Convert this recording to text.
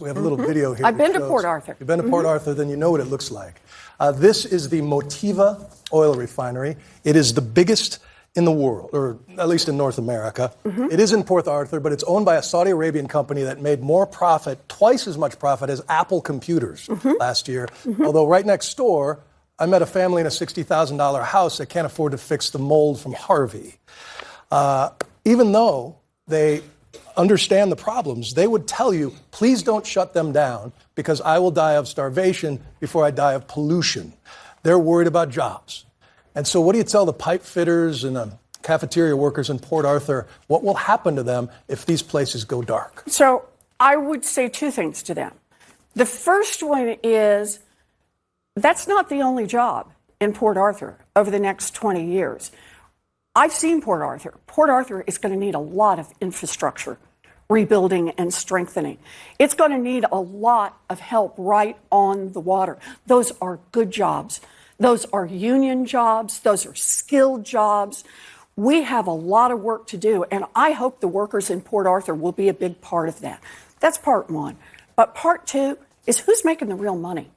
We have a little video here. I've been to Port Arthur. You've been to Port Arthur, then you know what it looks like. This is the Motiva oil refinery. It is the biggest in the world, or at least in North America. It is in Port Arthur, but it's owned by a Saudi Arabian company that made more profit, twice as much profit as Apple computers last year. Although right next door, I met a family in a $60,000 house that can't afford to fix the mold from Harvey. Even though they understand the problems, they would tell you, please don't shut them down because I will die of starvation before I die of pollution. They're worried about jobs. And so what do you tell the pipe fitters and the cafeteria workers in Port Arthur? What will happen to them if these places go dark? So I would say two things to them. The first one is that's not the only job in Port Arthur over the next 20 years. I've seen Port Arthur. Port Arthur is going to need a lot of infrastructure rebuilding and strengthening. It's going to need a lot of help right on the water. Those are good jobs. Those are union jobs. Those are skilled jobs. We have a lot of work to do, and I hope the workers in Port Arthur will be a big part of that. That's part one. But part two is who's making the real money?